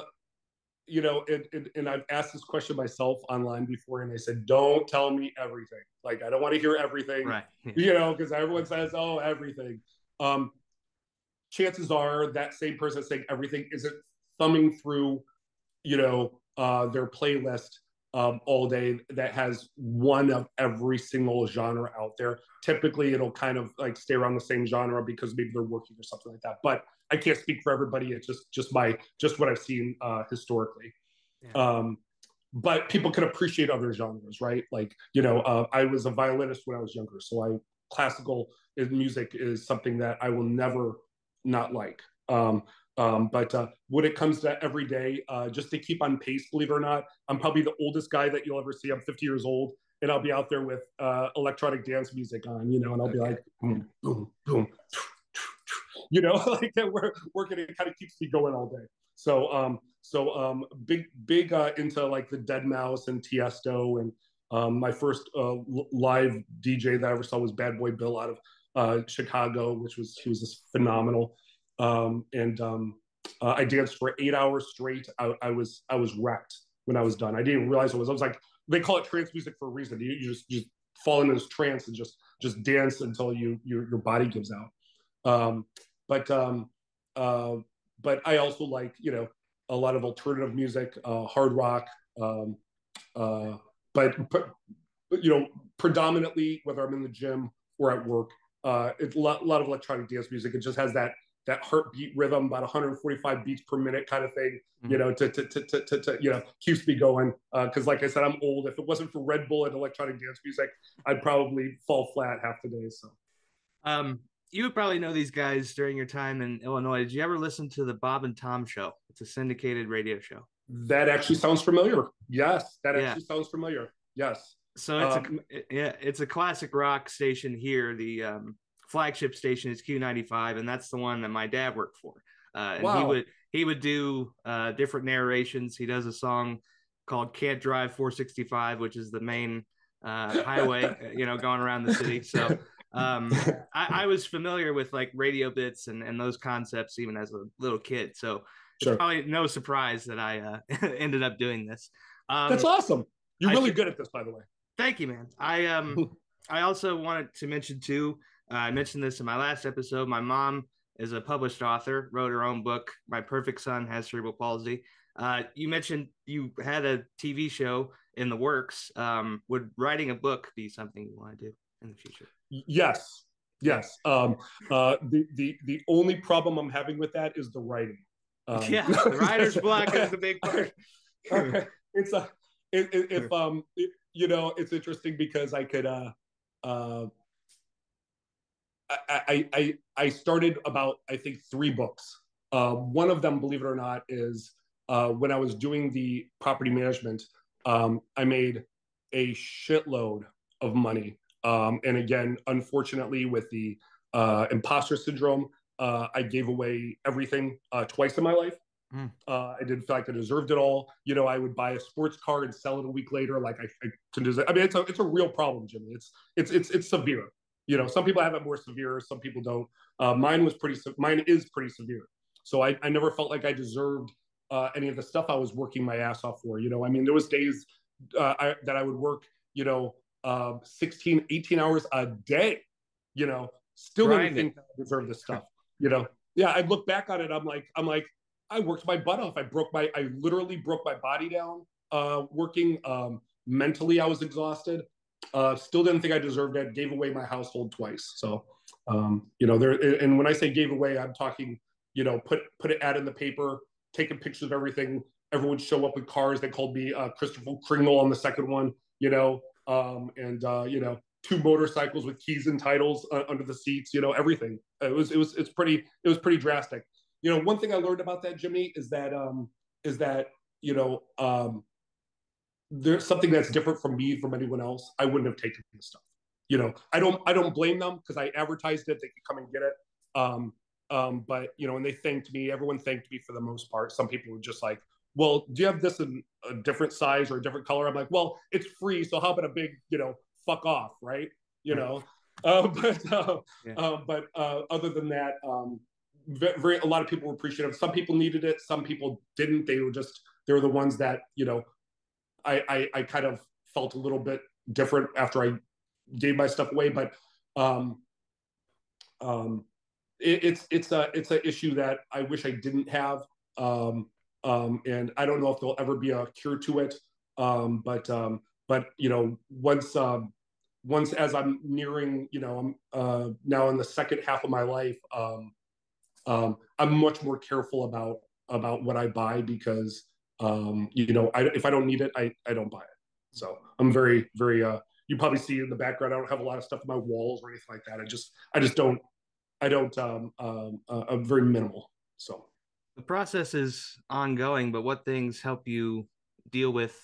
and I've asked this question myself online before, and they said, "Don't tell me everything. Like, I don't want to hear everything." Right. Because everyone says, "Oh, everything." Um, Chances are that same person saying everything isn't thumbing through their playlist all day that has one of every single genre out there. Typically, it'll kind of like stay around the same genre because maybe they're working or something like that. But I can't speak for everybody. It's just what I've seen historically. Yeah. But people can appreciate other genres, right? Like, I was a violinist when I was younger, so classical music is something that I will never not like. But when it comes to every day, just to keep on pace, believe it or not, I'm probably the oldest guy that you'll ever see. I'm 50 years old, and I'll be out there with electronic dance music on, and I'll be like, boom, boom, boom, like we're gonna kind of keeps me going all day. Big into like the Deadmau5 and Tiesto, and my first live DJ that I ever saw was Bad Boy Bill out of Chicago, he was just phenomenal. I danced for 8 hours straight. I was wrecked when I was done. I didn't realize I was like, they call it trance music for a reason. You just fall into this trance and just dance until your body gives out. But I also like, a lot of alternative music, hard rock, but predominantly, whether I'm in the gym or at work, it's a lot of electronic dance music. It just has that heartbeat rhythm, about 145 beats per minute kind of thing, to keeps me going. Because like I said, I'm old. If it wasn't for Red Bull and electronic dance music, I'd probably fall flat half the day. So, you would probably know these guys during your time in Illinois. Did you ever listen to the Bob and Tom Show? It's a syndicated radio show. That actually sounds familiar. Yes, that actually sounds familiar. Yes. So it's a classic rock station here. The flagship station is Q95, and that's the one that my dad worked for. And wow. he would do different narrations. He does a song called "Can't Drive 465," which is the main highway, going around the city. So I was familiar with like radio bits and those concepts even as a little kid. So it's probably no surprise that I ended up doing this. That's awesome. You're really good at this, by the way. Thank you, man. I also wanted to mention too. I mentioned this in my last episode. My mom is a published author, wrote her own book. My Perfect Son has cerebral palsy. You mentioned you had a TV show in the works. Would writing a book be something you want to do in the future? Yes. The only problem I'm having with that is the writing. The writer's block is the big part. It's interesting because I could. I started about, I think, 3 books. One of them, believe it or not, is when I was doing the property management, I made a shitload of money. And again, unfortunately, with the imposter syndrome, I gave away everything twice in my life. I didn't feel like I deserved it all. I would buy a sports car and sell it a week later. Like I can do that. I mean, it's a real problem, Jimmy. It's severe. Some people have it more severe. Some people don't. Mine is pretty severe. So I never felt like I deserved any of the stuff I was working my ass off for. I mean, there was days that I would work, 16, 18 hours a day, still didn't think I deserved this stuff, Yeah, I look back on it. I'm like, I worked my butt off. I literally broke my body down working. Mentally, I was exhausted. Still didn't think I deserved it. Gave away my household twice. So, and when I say gave away, I'm talking, put an ad in the paper, taking pictures of everything. Everyone would show up with cars. They called me Christopher Kringle on the second one, and 2 motorcycles with keys and titles under the seats, everything. It's pretty drastic. One thing I learned about that, Jimmy, is that there's something that's different from me from anyone else. I wouldn't have taken this stuff. I don't blame them because I advertised it. They could come and get it. But and they thanked me. Everyone thanked me for the most part. Some people were just like, well, do you have this in a different size or a different color? I'm like, well, it's free. So how about a big, fuck off, right? But other than that, a lot of people were appreciative. Some people needed it. Some people didn't. They were the ones that, I kind of felt a little bit different after I gave my stuff away. But it's an issue that I wish I didn't have. And I don't know if there'll ever be a cure to it. But once as I'm nearing, I'm now in the second half of my life, I'm much more careful about what I buy because if I don't need it, I don't buy it. So I'm very very. You probably see in the background, I don't have a lot of stuff on my walls or anything like that. I just don't. I don't. I'm very minimal. So The process is ongoing, but what things help you deal with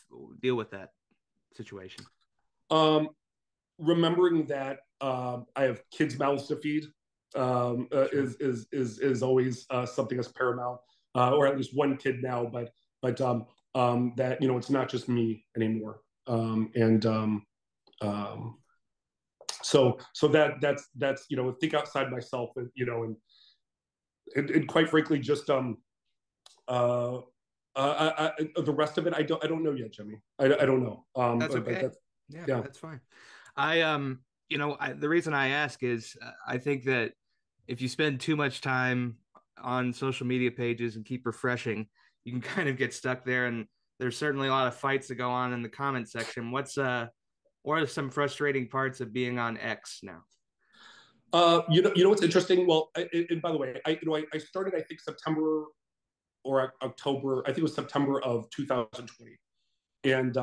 that situation? um, remembering that I have kids' mouths to feed Sure. is always something that's paramount, or at least one kid now. But that it's not just me anymore, and so that's think outside myself, and quite frankly, just uh, the rest of it, I don't know yet, Jimmy. I don't know. That's But okay. that's Yeah, yeah. that's fine. I the reason I ask is I think that if you spend too much time on social media pages and keep refreshing, you can kind of get stuck there. And there's certainly a lot of fights that go on in the comment section. What are some frustrating parts of being on X now? You know what's interesting? Well, and by the way, I started, I think, September or October. I think it was September of 2020, and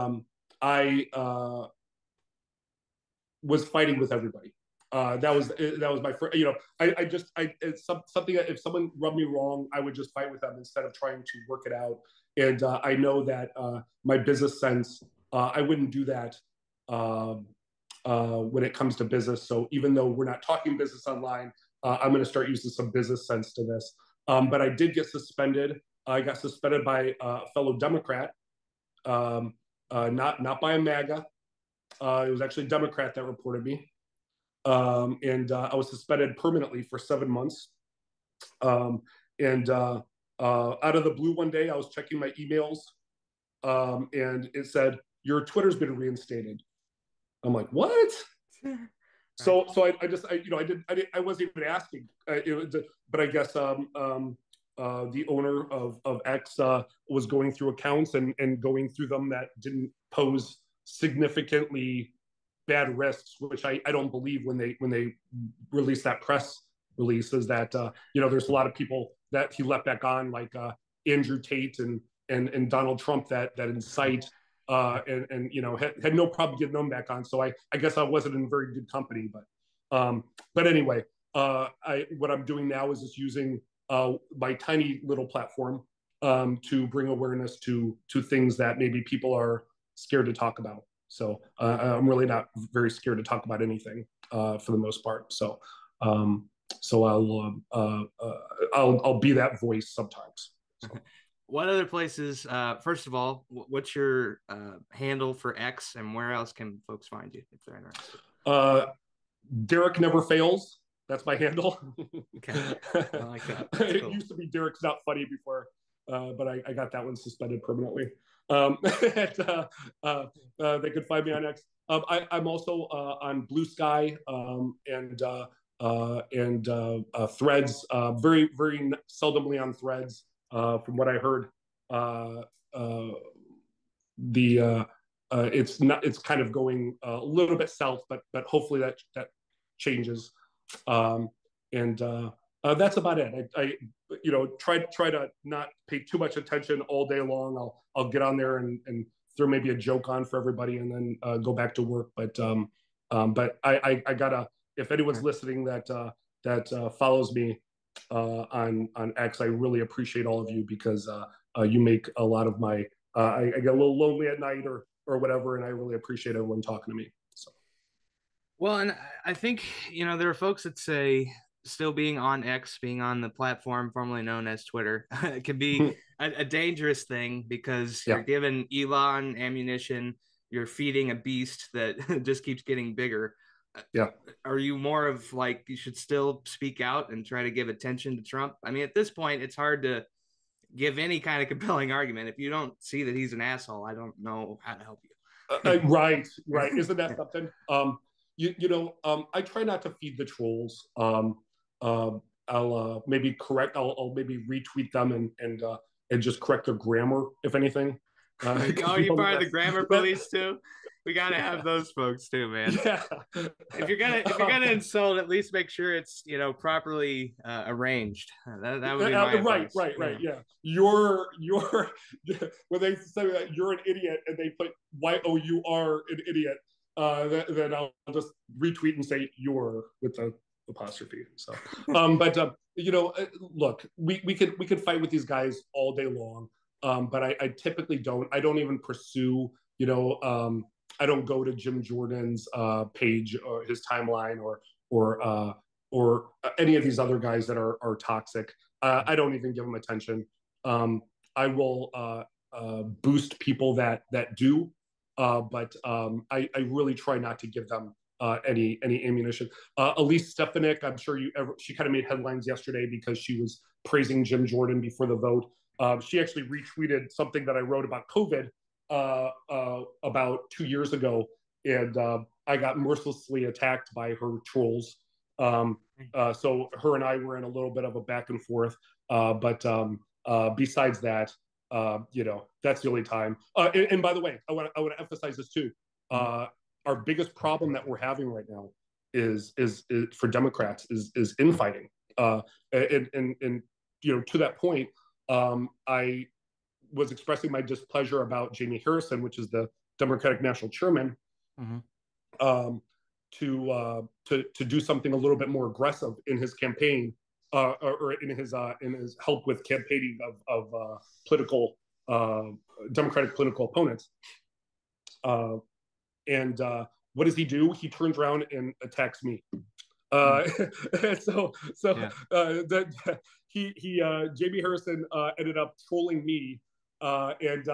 I was fighting with everybody. That was my first. It's something that if someone rubbed me wrong, I would just fight with them instead of trying to work it out. And I know that my business sense, I wouldn't do that when it comes to business. So even though we're not talking business online, I'm going to start using some business sense to this. But I did get suspended. I got suspended by a fellow Democrat, not by a MAGA. It was actually a Democrat that reported me, and I was suspended permanently for 7 months. And Out of the blue, one day I was checking my emails, and it said your Twitter's been reinstated. I'm like, what? Right. I wasn't even asking. But I guess the owner of X was going through accounts and going through them that didn't pose significantly bad risks, which I don't believe when they release that press release, is that there's a lot of people that he let back on, like Andrew Tate and Donald Trump, that incite and had no problem getting them back on. So I guess I wasn't in very good company, but anyway, what I'm doing now is just using my tiny little platform to bring awareness to things that maybe people are scared to talk about. So I'm really not very scared to talk about anything for the most part. So I'll be that voice sometimes. So. What other places? First of all, what's your handle for X, and where else can folks find you if they're interested? Derek never fails. That's my handle. Okay, I like that. It Cool. used to be Derek's not funny before, but I got that one suspended permanently. And, they could find me on X. I'm also on Blue Sky and Threads. Very very seldomly on Threads. From what I heard, the it's not. It's kind of going a little bit south, but hopefully that changes. Um, and That's about it. Try to not pay too much attention all day long. I'll get on there and throw maybe a joke on for everybody, and then go back to work. But I gotta. If anyone's listening that follows me on X, I really appreciate all of you, because you make a lot of my. I get a little lonely at night or whatever, and I really appreciate everyone talking to me. So. Well, and I think, there are folks that say still being on X, being on the platform formerly known as Twitter, it can be a dangerous thing because you're Yeah. giving Elon ammunition, you're feeding a beast that just keeps getting bigger. Yeah. Are you more of like you should still speak out and try to give attention to Trump? I mean, at this point, it's hard to give any kind of compelling argument. If you don't see that he's an asshole, I don't know how to help you. Right. Isn't that something? I try not to feed the trolls. I'll maybe correct. I'll maybe retweet them and and just correct their grammar, if anything. Oh, you part of the grammar police too? We gotta have those folks too, man. Yeah. If you're gonna insult, at least make sure it's properly arranged. That would be my right, advice. yeah. You're when they say that you're an idiot and they put YOUR an idiot, then I'll just retweet and say you're with the apostrophe. So, but look, we could fight with these guys all day long, but I typically don't. I don't even pursue. I don't go to Jim Jordan's page or his timeline or any of these other guys that are toxic. I don't even give them attention. I will boost people that do, but I really try not to give them any ammunition. Elise Stefanik, I'm sure she kind of made headlines yesterday because she was praising Jim Jordan before the vote. She actually retweeted something that I wrote about COVID about 2 years ago, and I got mercilessly attacked by her trolls. So her and I were in a little bit of a back and forth. But besides that, that's the only time. And by the way, I want to emphasize this too. Our biggest problem that we're having right now is for Democrats is infighting. And to that point, I was expressing my displeasure about Jamie Harrison, which is the Democratic National Chairman, to do something a little bit more aggressive in his campaign, or in his help with campaigning of political Democratic political opponents. And what does he do? He turns around and attacks me. Jamie Harrison ended up trolling me, and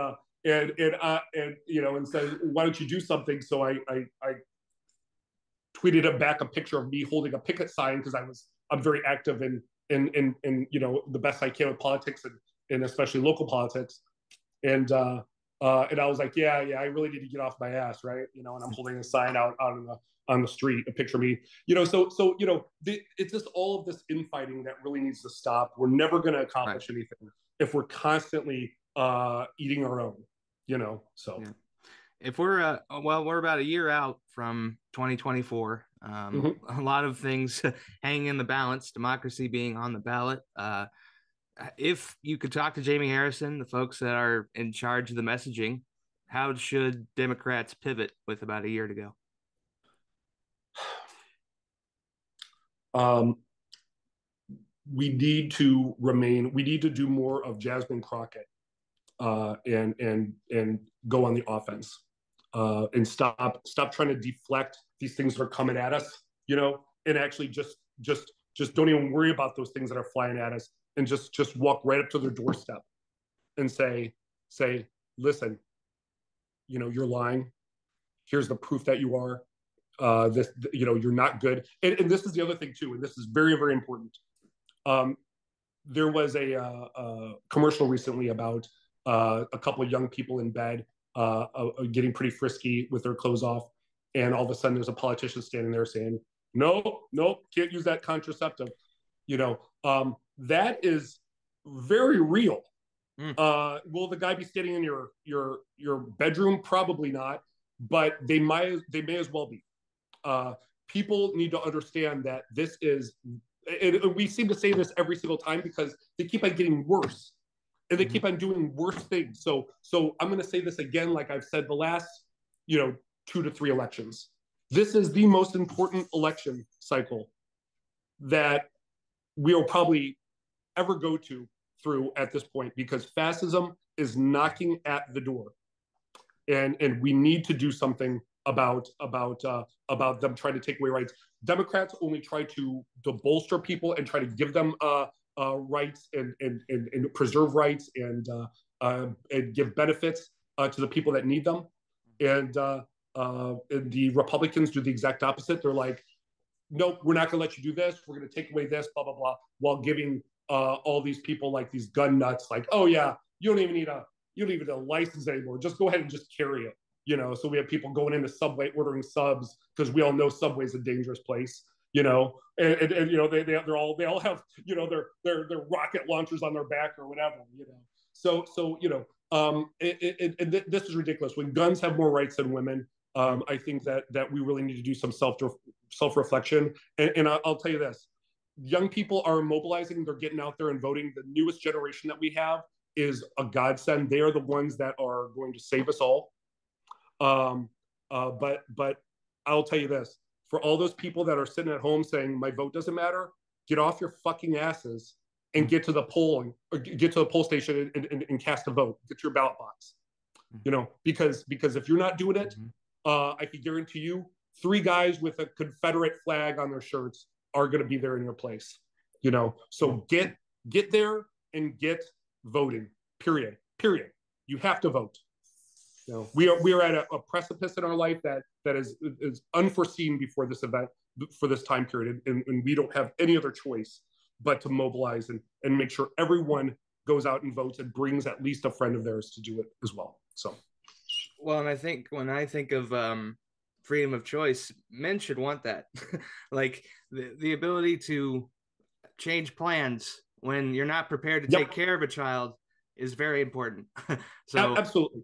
said, "Why don't you do something?" So I tweeted him back a picture of me holding a picket sign because I'm very active in the best I can with politics and especially local politics, and I was like, yeah, I really need to get off my ass, right? And I'm holding a sign out on the street, a picture of me, it's just all of this infighting that really needs to stop. We're never going to accomplish anything if we're constantly eating our own, so. Yeah. If we're we're about a year out from 2024. A lot of things hanging in the balance, democracy being on the ballot. If you could talk to Jamie Harrison, the folks that are in charge of the messaging, how should Democrats pivot with about a year to go? We need to do more of Jasmine Crockett, and go on the offense, and stop trying to deflect these things that are coming at us, and actually just don't even worry about those things that are flying at us, and just walk right up to their doorstep and say, listen, you're lying. Here's the proof that you are. You're not good. And this is the other thing too, and this is very, very important. There was a commercial recently about a couple of young people in bed getting pretty frisky with their clothes off, and all of a sudden there's a politician standing there saying, no, can't use that contraceptive. That is very real. Will the guy be standing in your bedroom? Probably not, but they may as well be. People need to understand that this is, and we seem to say this every single time because they keep on getting worse, and they keep on doing worse things. So I'm going to say this again, like I've said the last 2 to 3 elections. This is the most important election cycle that we'll probably ever go through at this point, because fascism is knocking at the door, and we need to do something about them trying to take away rights. Democrats only try to bolster people and try to give them rights and preserve rights and give benefits to the people that need them, and the Republicans do the exact opposite. They're like, nope, we're not going to let you do this. We're going to take away this, blah blah blah, while giving all these people like these gun nuts, like, oh yeah, you don't even need a license anymore. Just go ahead and just carry it. So we have people going into Subway ordering subs because we all know Subway's a dangerous place. And they all have their rocket launchers on their back or whatever. So this is ridiculous. When guns have more rights than women, I think that we really need to do some self reflection. And I'll tell you this: young people are mobilizing. They're getting out there and voting. The newest generation that we have is a godsend. They are the ones that are going to save us all. But I'll tell you this: for all those people that are sitting at home saying my vote doesn't matter, get off your fucking asses and get to the poll station and cast a vote. Get to your ballot box. Because if you're not doing it, I can guarantee you 3 guys with a Confederate flag on their shirts are going to be there in your place. So get there and get voting. Period. You have to vote. We are at a precipice in our life that is unforeseen before this event, for this time period, and we don't have any other choice but to mobilize and make sure everyone goes out and votes and brings at least a friend of theirs to do it as well. So, well, and I think when I think of freedom of choice, men should want that, like the ability to change plans when you're not prepared to take care of a child is very important. So absolutely.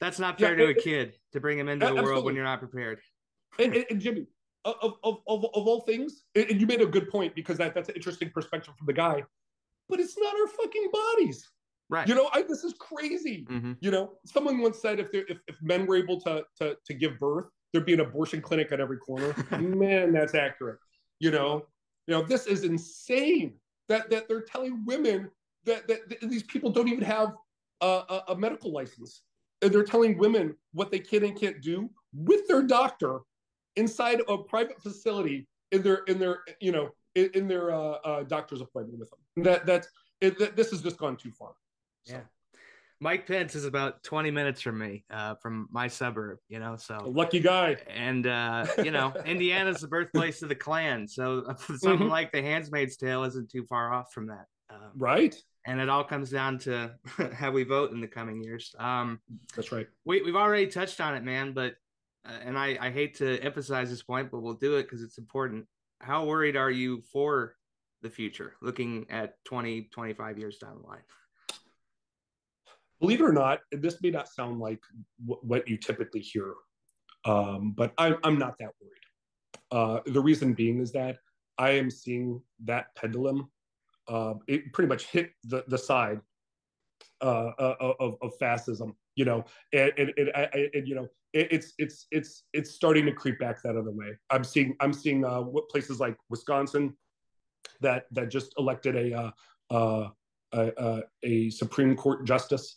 That's not fair to a kid to bring him into the world when you're not prepared. And Jimmy, of all things, and you made a good point, because that's an interesting perspective from the guy, but it's not our fucking bodies. Right. This is crazy. Someone once said if men were able to give birth, there'd be an abortion clinic at every corner. Man, that's accurate. This is insane that they're telling women that these people don't even have a medical license. And they're telling women what they can and can't do with their doctor inside a private facility in their doctor's appointment with them. This has just gone too far. So. Yeah. Mike Pence is about 20 minutes from me, from my suburb, so a lucky guy. And, Indiana's the birthplace of the Klan. So something like The Handmaid's Tale isn't too far off from that. Right. And it all comes down to how we vote in the coming years. That's right. We've already touched on it, man, but, and I hate to emphasize this point, but we'll do it because it's important. How worried are you for the future, looking at 20, 25 years down the line? Believe it or not, this may not sound like what you typically hear, but I'm not that worried. The reason being is that I am seeing that pendulum it pretty much hit the side of fascism, it's starting to creep back that other way. I'm seeing what places like Wisconsin that just elected a Supreme Court justice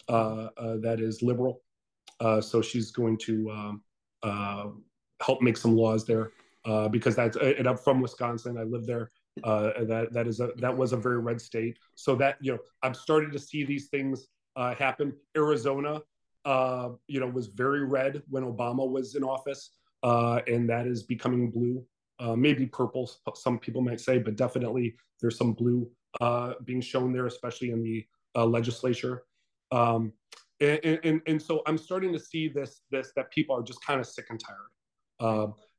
that is liberal. So she's going to help make some laws there because and I'm from Wisconsin. I live there. That was a very red state. So that, I'm starting to see these things happen. Arizona, was very red when Obama was in office, and that is becoming blue, maybe purple, some people might say, but definitely there's some blue being shown there, especially in the legislature. And so I'm starting to see this that people are just kind of sick and tired.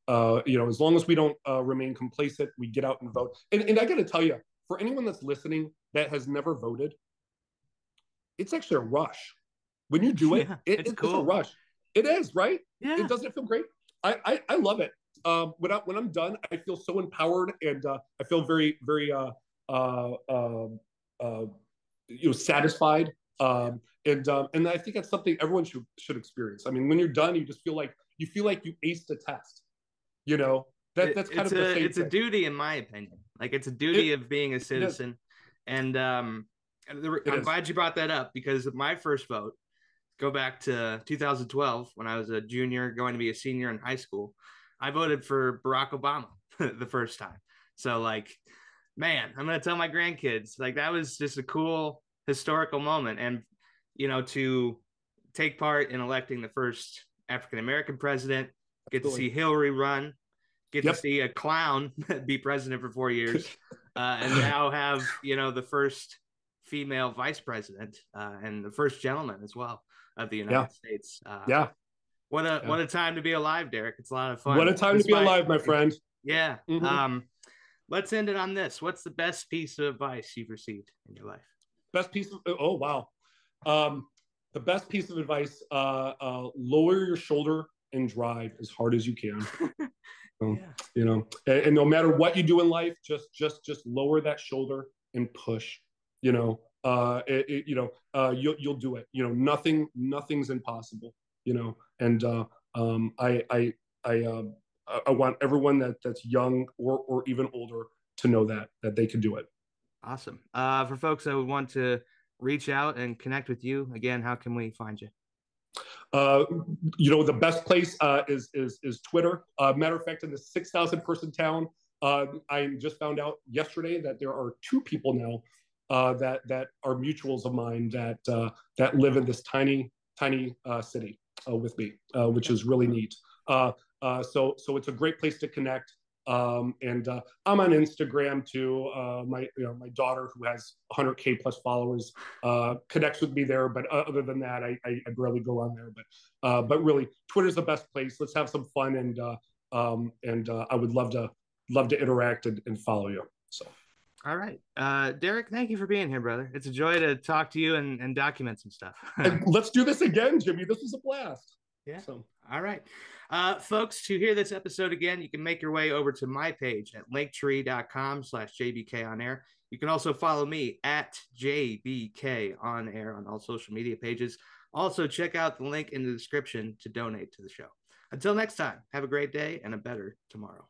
As long as we don't remain complacent, we get out and vote. And I got to tell you, for anyone that's listening that has never voted, it's actually a rush. When you do it, it's cool. It's a rush. It is, right? Yeah. It doesn't feel great. I love it. When I'm done, I feel so empowered, and I feel very, very satisfied. And I think that's something everyone should experience. I mean, when you're done, you just feel like you aced a test. That's kind of the same it's thing. A duty, in my opinion. Like, it's a duty of being a citizen. And I'm glad you brought that up, because my first vote, go back to 2012 when I was a junior going to be a senior in high school, I voted for Barack Obama the first time. So, like, man, I'm going to tell my grandkids, like, that was just a cool historical moment. And, to take part in electing the first African-American president, get to see Hillary run, get to see a clown be president for 4 years, and now have, the first female vice president and the first gentleman as well of the United States. What a time to be alive, Derek. It's a lot of fun. What a time to be alive, my friend. Yeah. Mm-hmm. Let's end it on this. What's the best piece of advice you've received in your life? Best piece of oh wow, the best piece of advice: lower your shoulder and drive as hard as you can. Yeah. And no matter what you do in life, just lower that shoulder and push. You'll do it. Nothing's impossible. And I want everyone that's young or even older to know that they can do it. Awesome. For folks that would want to reach out and connect with you, again, how can we find you? Uh, the best place is Twitter. Matter of fact, in the 6,000 person town, I just found out yesterday that there are two people now that are mutuals of mine that live in this tiny city with me, which is really neat. So it's a great place to connect. And I'm on Instagram too. My daughter, who has 100K plus followers, connects with me there. But other than that, I barely go on there. But really, Twitter's the best place. Let's have some fun, and I would love to interact and follow you. So. All right. Derek, thank you for being here, brother. It's a joy to talk to you and document some stuff. Let's do this again, Jimmy. This was a blast. Yeah. So. All right. Folks, to hear this episode again, you can make your way over to my page at linktree.com/JBK on air. You can also follow me at JBK on air on all social media pages. Also, check out the link in the description to donate to the show. Until next time, have a great day and a better tomorrow.